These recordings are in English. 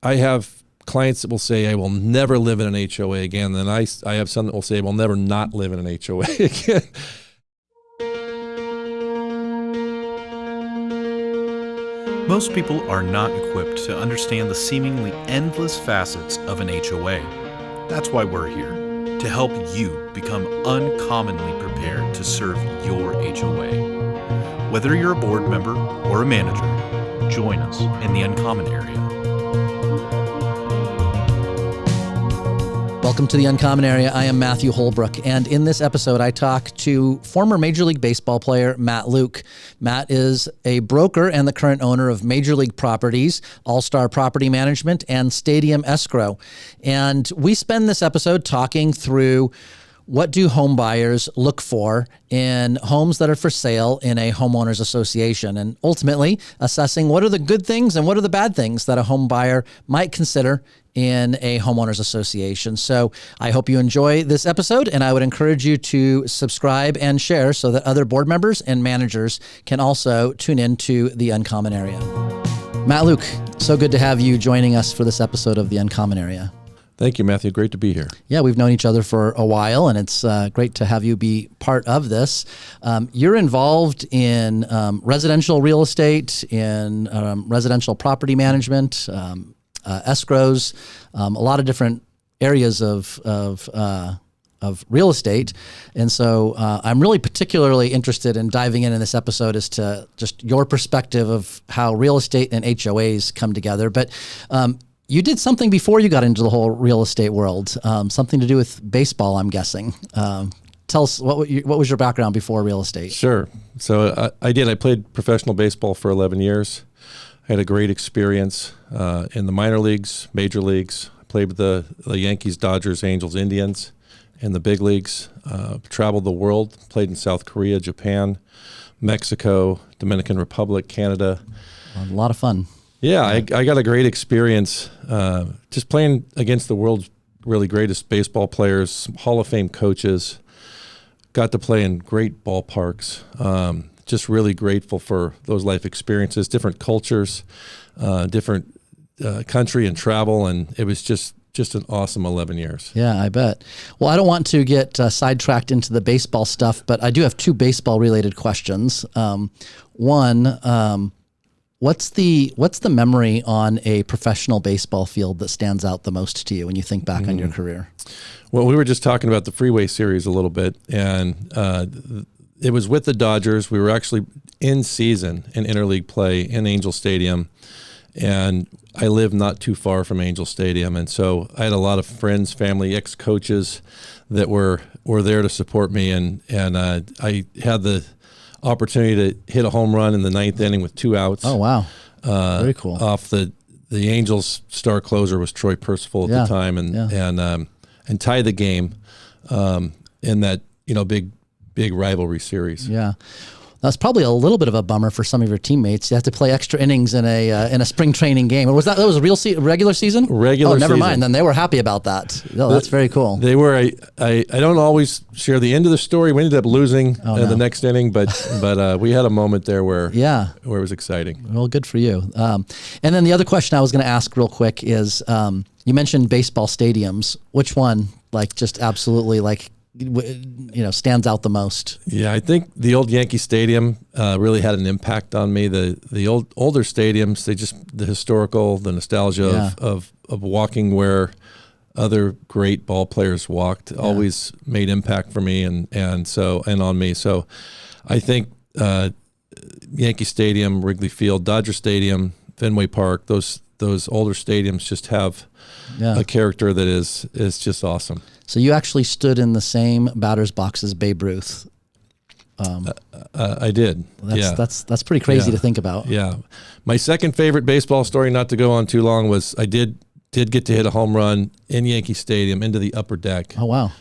I have clients that will say, I will never live in an HOA again. Then I have some that will say, I will never not live in an HOA again. Most people are not equipped to understand the seemingly endless facets of an HOA. That's why we're here, to help you become uncommonly prepared to serve your HOA. Whether you're a board member or a manager, join us in the Uncommon Area. Welcome to the Uncommon Area. I am Matthew Holbrook, and in this episode, I talk to former Major League Baseball player Matt Luke. Matt is a broker and the current owner of Major League Properties, All-Star Property Management, and Stadium Escrow. And we spend this episode talking through what do home buyers look for in homes that are for sale in a homeowners association, and ultimately assessing what are the good things and what are the bad things that a home buyer might consider in a homeowners association. So I hope you enjoy this episode, and I would encourage you to subscribe and share so that other board members and managers can also tune into the Uncommon Area. Matt Luke, so good to have you joining us for this episode of the Uncommon Area. Thank you, Matthew. Great to be here. Yeah, we've known each other for a while, and it's great to have you be part of this. You're involved in residential real estate, in residential property management, escrows, a lot of different areas of real estate. And so I'm really particularly interested in diving in this episode as to just your perspective of how real estate and HOAs come together. But you did something before you got into the whole real estate world, something to do with baseball, I'm guessing. Tell us, what was your background before real estate? Sure. So I played professional baseball for 11 years. I had a great experience in the minor leagues, major leagues. I played with the Yankees, Dodgers, Angels, Indians in the big leagues. Traveled the world, played in South Korea, Japan, Mexico, Dominican Republic, Canada. A lot of fun. Yeah, I got a great experience just playing against the world's really greatest baseball players, Hall of Fame coaches. Got to play in great ballparks. Just really grateful for those life experiences, different cultures, different country and travel, and it was just an awesome 11 years. Yeah, I bet. Well, I don't want to get sidetracked into the baseball stuff, but I do have two baseball-related questions. One, what's the memory on a professional baseball field that stands out the most to you when you think back on your career? Well, we were just talking about the Freeway Series a little bit, and it was with the Dodgers. We were actually in season in interleague play in Angel Stadium, and I live not too far from Angel Stadium, and so I had a lot of friends, family, ex-coaches that were there to support me, and I had the opportunity to hit a home run in the ninth inning with 2 outs. Oh, wow. Very cool. Off the Angels' star closer was Troy Percival at the time, and tie the game in that big rivalry series. Yeah. That's probably a little bit of a bummer for some of your teammates. You have to play extra innings in a spring training game. Or that was a regular season? Regular season. Oh, never mind. Then they were happy about that. Oh, that's very cool. They were. I don't always share the end of the story. We ended up losing the next inning, but we had a moment there where it was exciting. Well, good for you. And then the other question I was going to ask real quick is, you mentioned baseball stadiums. Which one, just absolutely stands out the most? Yeah, I think the old Yankee Stadium really had an impact on me. The older stadiums, the historical, the nostalgia of walking where other great ball players walked always made impact for me and on me. So I think Yankee Stadium, Wrigley Field, Dodger Stadium, Fenway Park, those older stadiums just have a character that is just awesome. So you actually stood in the same batter's box as Babe Ruth. I did. That's pretty crazy to think about. Yeah. My second favorite baseball story, not to go on too long, was I did get to hit a home run in Yankee Stadium into the upper deck. Oh, wow.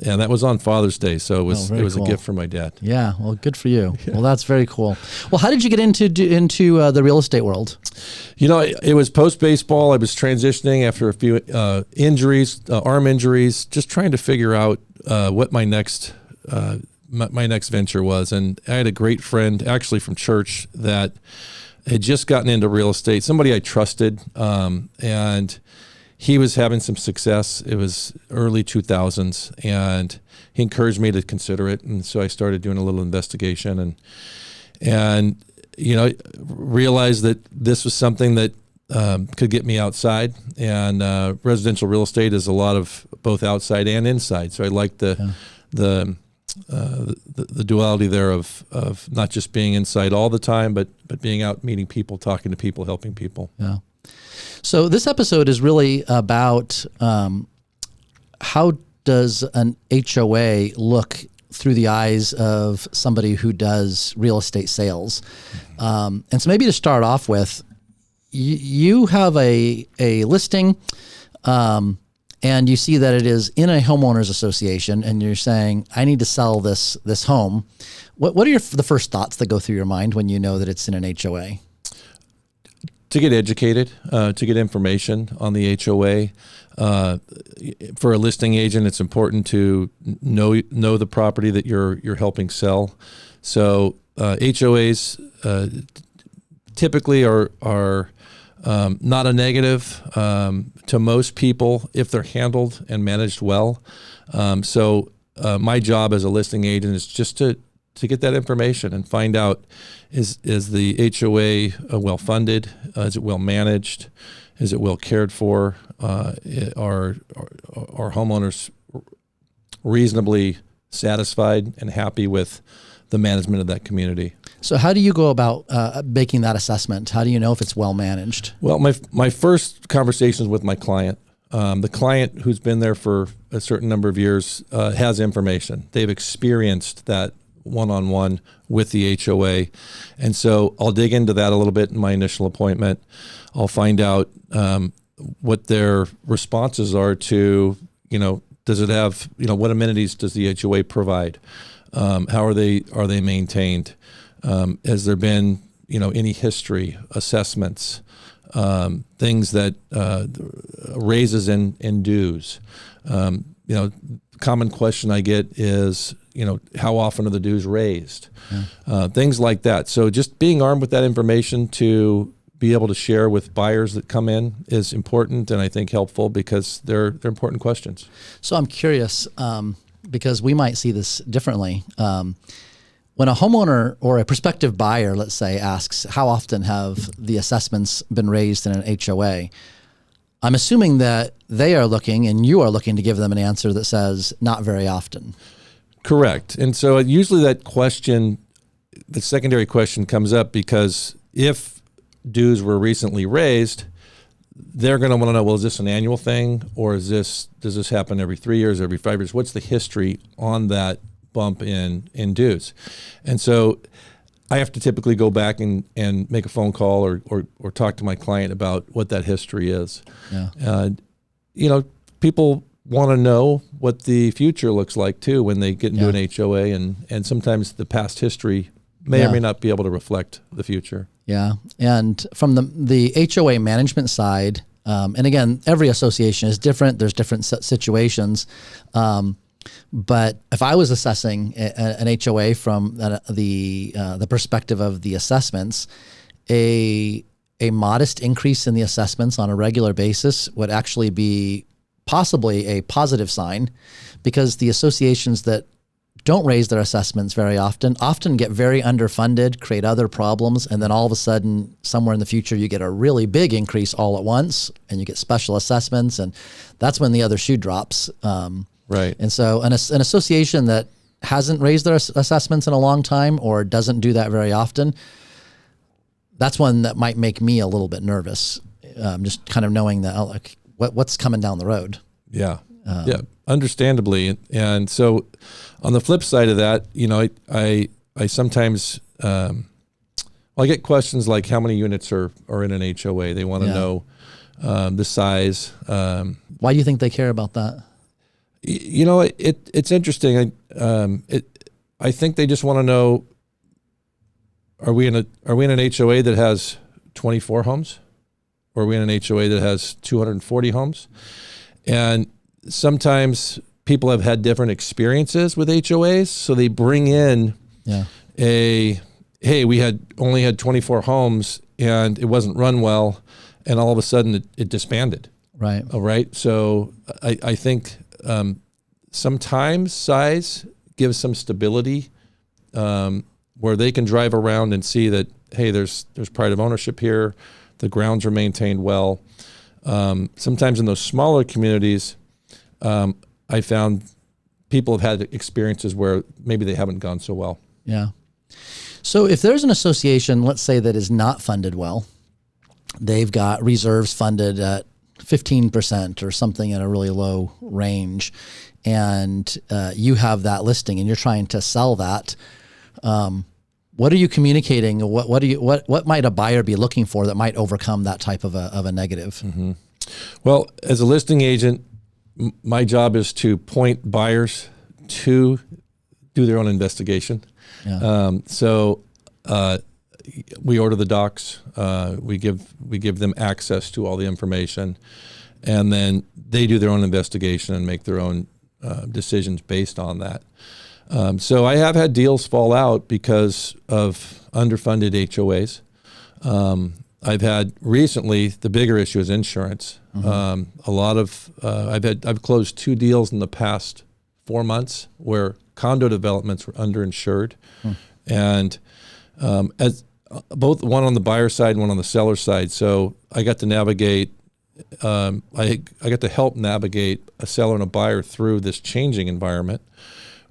And that was on Father's Day, so it was cool. A gift from my dad. Yeah, well, good for you. Yeah. Well, that's very cool. Well, how did you get into the real estate world? It was post-baseball. I was transitioning after a few injuries, arm injuries, just trying to figure out what my next venture was. And I had a great friend, actually from church, that had just gotten into real estate, somebody I trusted, and he was having some success. It was early 2000s, and he encouraged me to consider it. And so I started doing a little investigation and realized that this was something that could get me outside. And residential real estate is a lot of both outside and inside. So I liked the duality there of not just being inside all the time, but being out, meeting people, talking to people, helping people. Yeah. So this episode is really about how does an HOA look through the eyes of somebody who does real estate sales. And so maybe to start off with, you have a listing and you see that it is in a homeowners association and you're saying, I need to sell this home. What are the first thoughts that go through your mind when you know that it's in an HOA? To get educated, to get information on the HOA. For a listing agent, it's important to know the property that you're helping sell. So HOAs typically are not a negative to most people if they're handled and managed well. So my job as a listing agent is just to get that information and find out, is the HOA well funded? Is it well managed? Is it well cared for? Are homeowners reasonably satisfied and happy with the management of that community? So how do you go about making that assessment? How do you know if it's well managed? Well, my first conversation is with my client. The client who's been there for a certain number of years has information. They've experienced that one-on-one with the HOA. And so I'll dig into that a little bit in my initial appointment. I'll find out what their responses are to, does it have, what amenities does the HOA provide? How are they maintained? Has there been, any history, assessments, things that raises in dues? Common question I get is, how often are the dues raised? Things like that. So just being armed with that information to be able to share with buyers that come in is important, and I think helpful because they're important questions. So I'm curious, because we might see this differently. When a homeowner or a prospective buyer, let's say, asks, how often have the assessments been raised in an HOA? I'm assuming that they are looking and you are looking to give them an answer that says not very often. Correct. And so usually that question, the secondary question comes up because if dues were recently raised, they're going to want to know, well, is this an annual thing or does this happen every 3 years, every 5 years? What's the history on that bump in dues? And so I have to typically go back and make a phone call or talk to my client about what that history is. Yeah. People want to know what the future looks like too when they get into an HOA, and sometimes the past history may or may not be able to reflect the future. Yeah. And from the HOA management side, and again, every association is different. There's different situations. But if I was assessing an HOA from the perspective of the assessments, a modest increase in the assessments on a regular basis would actually be possibly a positive sign, because the associations that don't raise their assessments very often get very underfunded, create other problems, and then all of a sudden, somewhere in the future, you get a really big increase all at once, and you get special assessments, and that's when the other shoe drops. Right. And so an association that hasn't raised their assessments in a long time or doesn't do that very often, that's one that might make me a little bit nervous, just kind of knowing that what's coming down the road. Yeah. Understandably. And so on the flip side of that, I sometimes, I get questions like how many units are in an HOA. They want to know the size. Why do you think they care about that? It's interesting. I think they just want to know, are we in an HOA that has 24 homes? Or are we in an HOA that has 240 homes? And sometimes people have had different experiences with HOAs, so they bring in a hey, we only had 24 homes and it wasn't run well, and all of a sudden it disbanded. Right. All right. So I think sometimes size gives some stability, where they can drive around and see that, hey, there's pride of ownership here. The grounds are maintained well. Sometimes in those smaller communities, I found people have had experiences where maybe they haven't gone so well. Yeah. So if there's an association, let's say, that is not funded well, they've got reserves funded at 15% or something at a really low range, and you have that listing and you're trying to sell that, what are you communicating? What might a buyer be looking for that might overcome that type of a negative? Mm-hmm. Well, as a listing agent, my job is to point buyers to do their own investigation. Yeah. We order the docs. We give them access to all the information, and then they do their own investigation and make their own decisions based on that. So I have had deals fall out because of underfunded HOAs. I've had recently, the bigger issue is insurance. Mm-hmm. I've closed 2 deals in the past 4 months where condo developments were underinsured, and as both one on the buyer side and one on the seller side. So I got to navigate. I got to help navigate a seller and a buyer through this changing environment,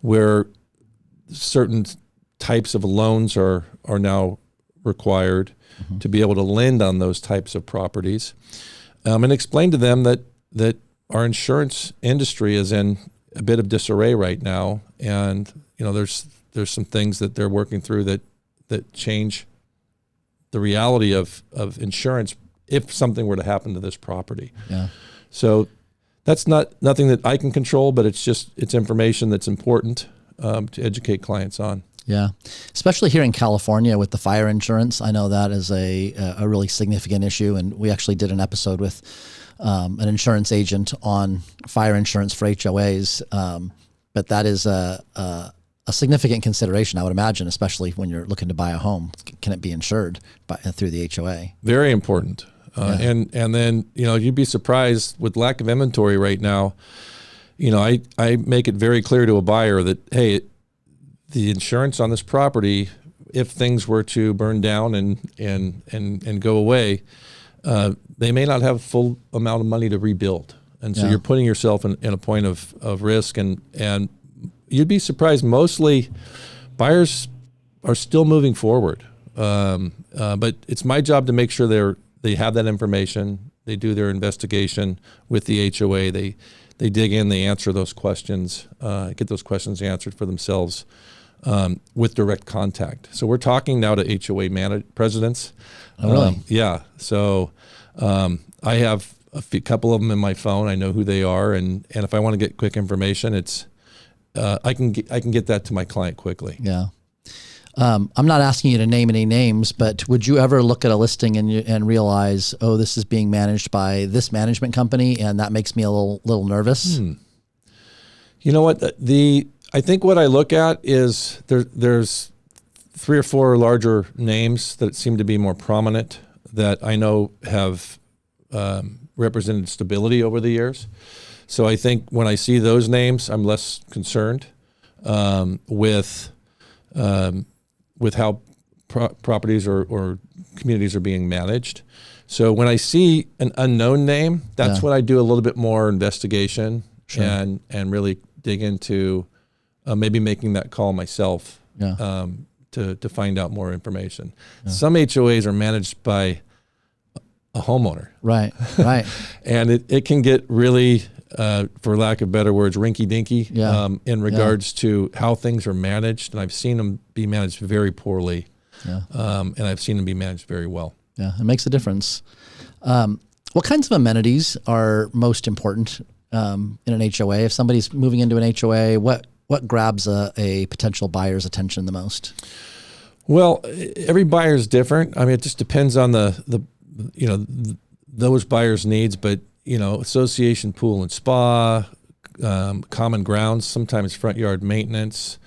where certain types of loans are now required to be able to lend on those types of properties, and explain to them that our insurance industry is in a bit of disarray right now, and there's some things that they're working through that change the reality of insurance if something were to happen to this property. Yeah. So that's nothing that I can control, but it's information that's important to educate clients on. Yeah, especially here in California with the fire insurance. I know that is a really significant issue, and we actually did an episode with an insurance agent on fire insurance for HOAs. But that is a significant consideration, I would imagine, especially when you're looking to buy a home. Can it be insured through the HOA? Very important. And then you'd be surprised with lack of inventory right now. I make it very clear to a buyer that, hey, the insurance on this property, if things were to burn down and go away, they may not have full amount of money to rebuild. And so you're putting yourself in a point of risk, and you'd be surprised. Mostly buyers are still moving forward. But it's my job to make sure they have that information. They do their investigation with the HOA. They dig in, they answer those questions, get those questions answered for themselves with direct contact. So we're talking now to HOA-managed presidents. Oh, really? Yeah. So I have a couple of them in my phone. I know who they are, and if I want to get quick information, it's I can get that to my client quickly. Yeah. I'm not asking you to name any names, but would you ever look at a listing and realize, oh, this is being managed by this management company, and that makes me a little nervous? You know what? I think what I look at is there's 3 or 4 larger names that seem to be more prominent that I know have represented stability over the years. So I think when I see those names, I'm less concerned with how properties or communities are being managed. So when I see an unknown name, that's when I do a little bit more investigation and really dig into maybe making that call myself to find out more information. Yeah. Some HOAs are managed by a homeowner. Right. And it can get really, for lack of better words, rinky-dinky in regards to how things are managed. And I've seen them be managed very poorly. Yeah. And I've seen them be managed very well. Yeah, it makes a difference. What kinds of amenities are most important in an HOA? If somebody's moving into an HOA, what grabs a potential buyer's attention the most? Well, every buyer is different. I mean, it just depends on those buyers' needs, but association pool and spa, common grounds, sometimes front yard maintenance,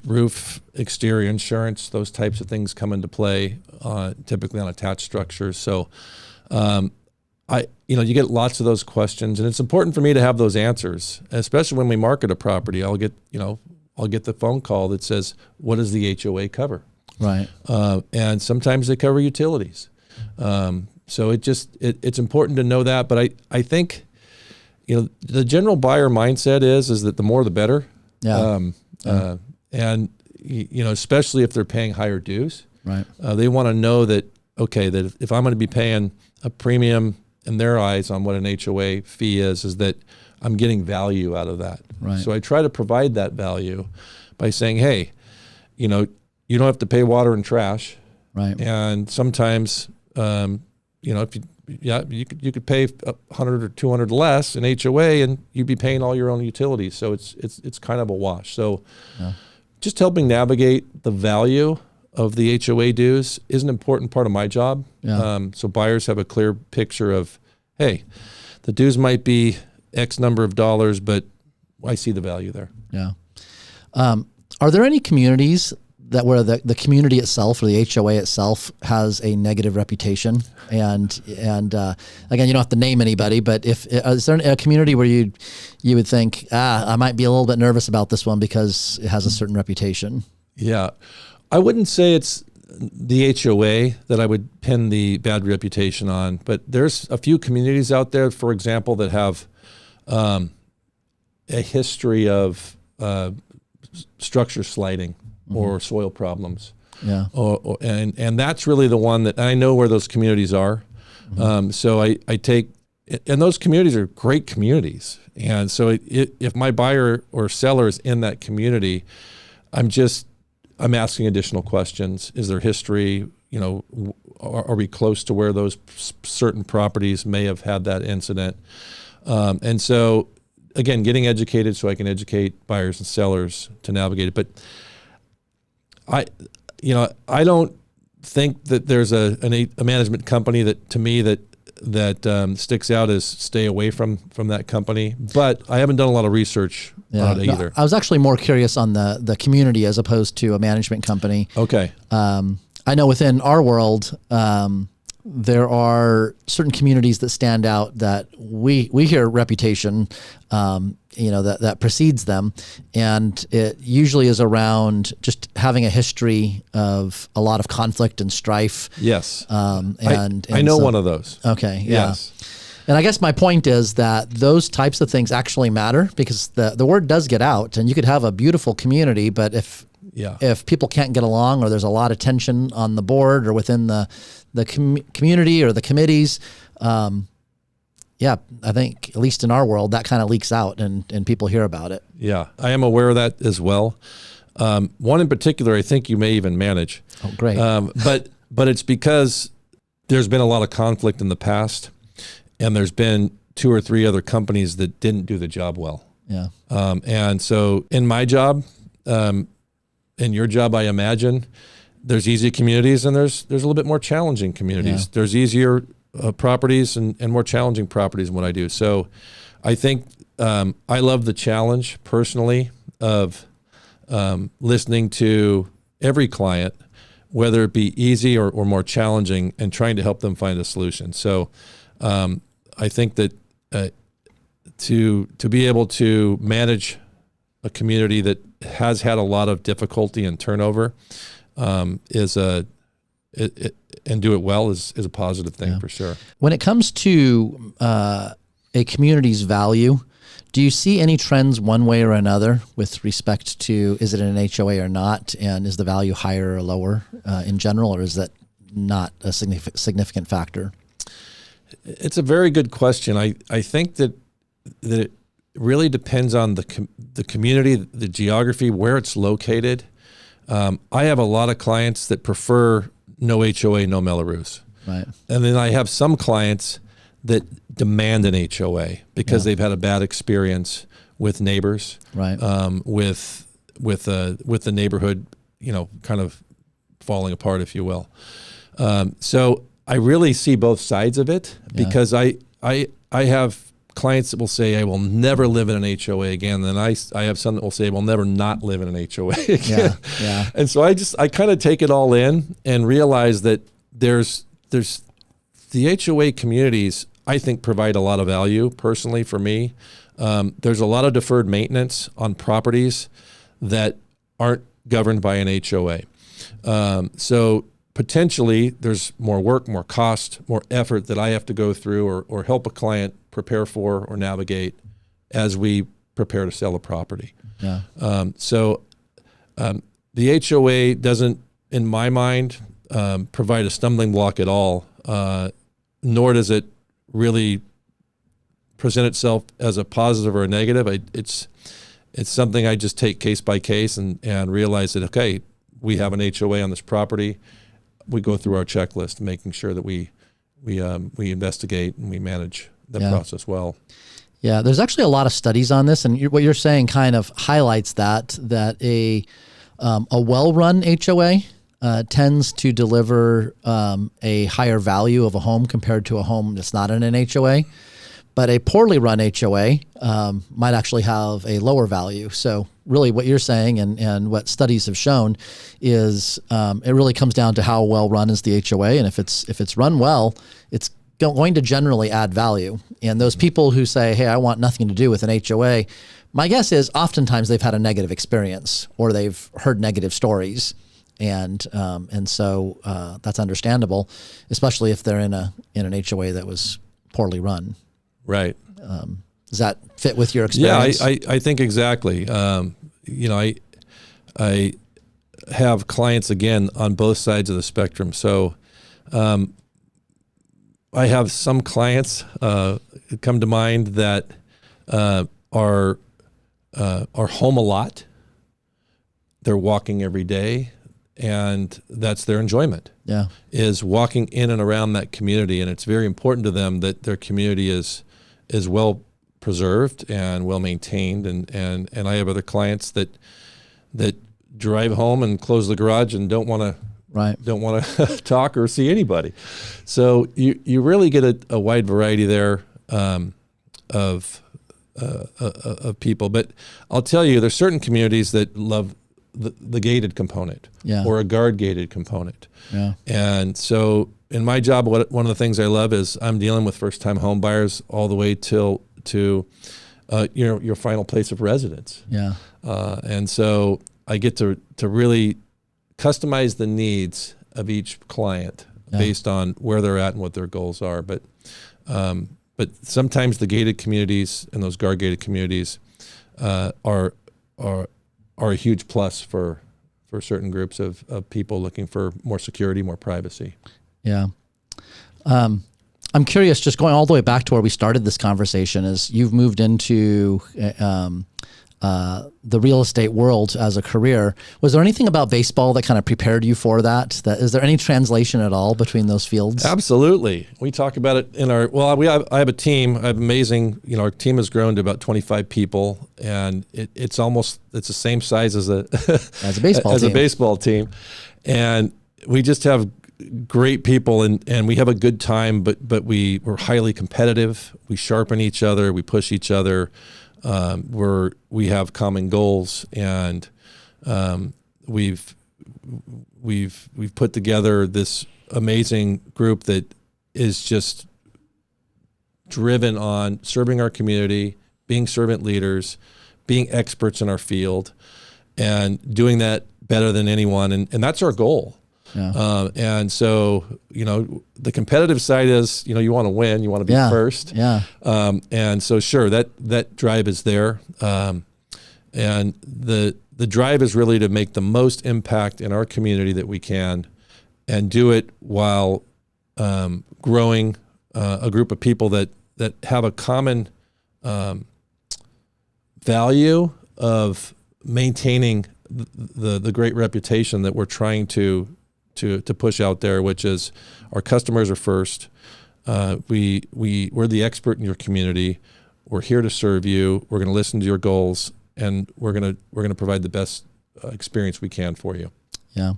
roof exterior insurance. Those types of things come into play typically on attached structures. So, you get lots of those questions, and it's important for me to have those answers, especially when we market a property. I'll get the phone call that says, "What does the HOA cover?" Right. And sometimes they cover utilities. So it's important to know that. But I think, the general buyer mindset is that the more the better. Yeah. And especially if they're paying higher dues, right. They want to know that if I'm going to be paying a premium in their eyes on what an HOA fee is that I'm getting value out of that. Right. So I try to provide that value by saying, hey, you don't have to pay water and trash. Right. And sometimes, if you could pay $100 or $200 less in HOA, and you'd be paying all your own utilities. So it's kind of a wash. So just helping navigate the value of the HOA dues is an important part of my job. Yeah. So buyers have a clear picture of, hey, the dues might be X number of dollars, but I see the value there. Yeah. Are there any communities where the community itself or the HOA itself has a negative reputation? And again, you don't have to name anybody, but is there a community where you would think, I might be a little bit nervous about this one because it has a certain reputation? Yeah. I wouldn't say it's the HOA that I would pin the bad reputation on, but there's a few communities out there, for example, that have a history of structure sliding or soil problems. Yeah. And that's really the one that I know where those communities are. So I take, and those communities are great communities. And so if my buyer or seller is in that community, I'm asking additional questions. Is there history? Are we close to where those certain properties may have had that incident? And so, again, getting educated so I can educate buyers and sellers to navigate it. But I don't think that there's a management company that, to me, that sticks out as stay away from that company. But I haven't done a lot of research on it either. I was actually more curious on the community as opposed to a management company. Okay. I know within our world, there are certain communities that stand out that we hear reputation, that precedes them. And it usually is around just having a history of a lot of conflict and strife. Yes. And I know one of those. Okay. Yeah. Yes. And I guess my point is that those types of things actually matter because the word does get out, and you could have a beautiful community, but if people can't get along or there's a lot of tension on the board or within the community or the committees, I think at least in our world that kind of leaks out and people hear about it. Yeah, I am aware of that as well. One in particular, I think you may even manage. Oh, great. But it's because there's been a lot of conflict in the past, and there's been 2 or 3 other companies that didn't do the job well. Yeah. And so in my job, in your job, I imagine there's easy communities and there's a little bit more challenging communities. Yeah. There's easier properties and more challenging properties in what I do. So I think I love the challenge personally of listening to every client, whether it be easy or more challenging, and trying to help them find a solution. So I think that to be able to manage a community that has had a lot of difficulty and turnover and do it well is a positive thing for sure. When it comes to a community's value, do you see any trends one way or another with respect to is it an HOA or not, and is the value higher or lower in general, or is that not a significant factor? It's a very good question. I think that it really depends on the community, the geography, where it's located. I have a lot of clients that prefer no HOA, no Melrose. Right. And then I have some clients that demand an HOA because they've had a bad experience with neighbors, right? With the neighborhood, kind of falling apart, if you will. So I really see both sides of it because I have clients that will say, I will never live in an HOA again. Then I have some that will say, I will never not live in an HOA again. Yeah. And so I kind of take it all in and realize that there's the HOA communities, I think, provide a lot of value personally for me. There's a lot of deferred maintenance on properties that aren't governed by an HOA. So potentially there's more work, more cost, more effort that I have to go through or help a client prepare for or navigate as we prepare to sell a property. Yeah. The HOA doesn't, in my mind, provide a stumbling block at all, nor does it really present itself as a positive or a negative. It's something I just take case by case and realize that, okay, we have an HOA on this property. We go through our checklist, making sure that we investigate and we manage the process well. Yeah, there's actually a lot of studies on this, and what you're saying kind of highlights that a well-run HOA tends to deliver a higher value of a home compared to a home that's not in an HOA. But a poorly run HOA might actually have a lower value. So really what you're saying and what studies have shown is it really comes down to how well run is the HOA. And if it's run well, it's going to generally add value. And those people who say, hey, I want nothing to do with an HOA, my guess is oftentimes they've had a negative experience or they've heard negative stories. And so that's understandable, especially if they're in an HOA that was poorly run. Right. Does that fit with your experience? Yeah, I think exactly. I have clients, again, on both sides of the spectrum. So I have some clients come to mind that are home a lot. They're walking every day, and that's their enjoyment. Yeah, is walking in and around that community, and it's very important to them that their community is well preserved and well maintained. And I have other clients that drive home and close the garage and don't want to talk or see anybody. So you really get a wide variety there of people. But I'll tell you, there's certain communities that love the gated component or a guard gated component. Yeah. And so in my job, one of the things I love is I'm dealing with first time home buyers all the way to your final place of residence. Yeah. And so I get to really customize the needs of each client based on where they're at and what their goals are. But sometimes the gated communities and those guard gated communities are a huge plus for certain groups of people looking for more security, more privacy. Yeah. I'm curious, just going all the way back to where we started this conversation, is you've moved into the real estate world as a career. Was there anything about baseball that kind of prepared you for that? Is there any translation at all between those fields? Absolutely. We talk about it in I have a team. I have amazing, our team has grown to about 25 people, and it's the same size as a baseball team. And we just have great people, and we have a good time, but we're highly competitive. We sharpen each other. We push each other. We have common goals, and we've put together this amazing group that is just driven on serving our community, being servant leaders, being experts in our field, and doing that better than anyone. And that's our goal. Yeah. And so, the competitive side is, you want to win, you want to be first. Yeah. And so sure, that drive is there. And the drive is really to make the most impact in our community that we can, and do it while growing a group of people that have a common value of maintaining the great reputation that we're trying to push out there, which is our customers are first. We're the expert in your community. We're here to serve you. We're going to listen to your goals, and we're going to provide the best experience we can for you. Yeah.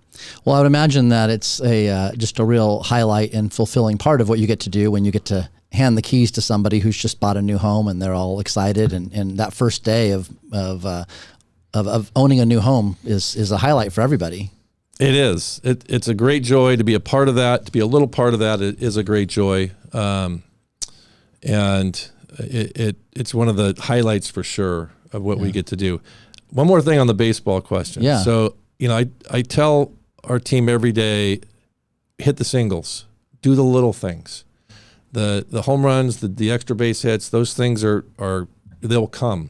Well, I would imagine that it's just a real highlight and fulfilling part of what you get to do when you get to hand the keys to somebody who's just bought a new home and they're all excited, and that first day of owning a new home is a highlight for everybody. It is. It's a great joy to be a part of that. To be a little part of that is a great joy, and it's one of the highlights for sure of what we get to do. One more thing on the baseball question. Yeah. So I tell our team every day, hit the singles, do the little things, the home runs, the extra base hits. Those things they'll come,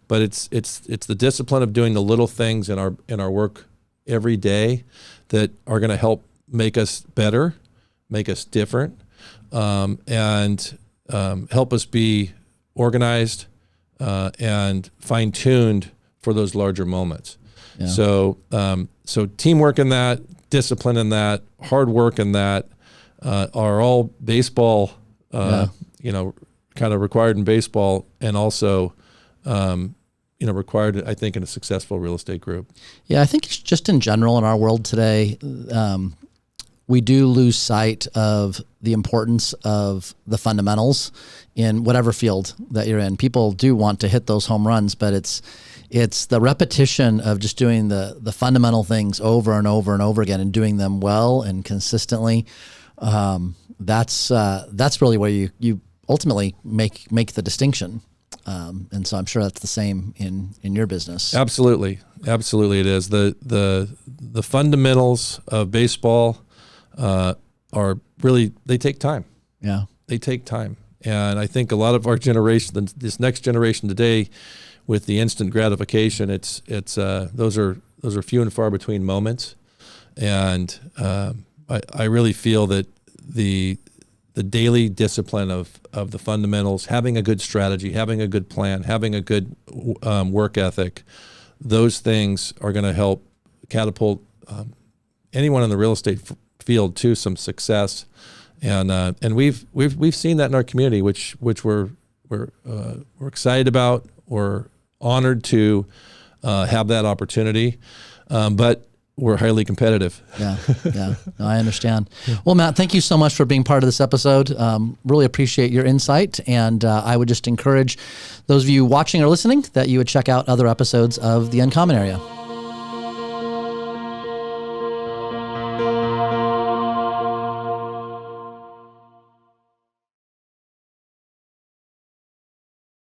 but it's the discipline of doing the little things in our work every day that are going to help make us better, make us different, and help us be organized and fine-tuned for those larger moments. Yeah. So teamwork in that, discipline in that, hard work in that are all baseball, kind of required in baseball, and also required, I think, in a successful real estate group. Yeah, I think it's just in general in our world today, we do lose sight of the importance of the fundamentals in whatever field that you're in. People do want to hit those home runs, but it's the repetition of just doing the fundamental things over and over and over again and doing them well and consistently. That's really where you ultimately make the distinction. And so I'm sure that's the same in your business. Absolutely it is. The fundamentals of baseball are really, they take time. Yeah, they take time, and I think a lot of our generation, this next generation today, with the instant gratification, it's those are few and far between moments, and I really feel that the daily discipline of the fundamentals, having a good strategy, having a good plan, having a good work ethic, those things are going to help catapult anyone in the real estate field to some success, and we've seen that in our community, which we're excited about. We're honored to have that opportunity, but we're highly competitive. Yeah. No, I understand. Well, Matt, thank you so much for being part of this episode. Really appreciate your insight. And I would just encourage those of you watching or listening that you would check out other episodes of The Uncommon Area.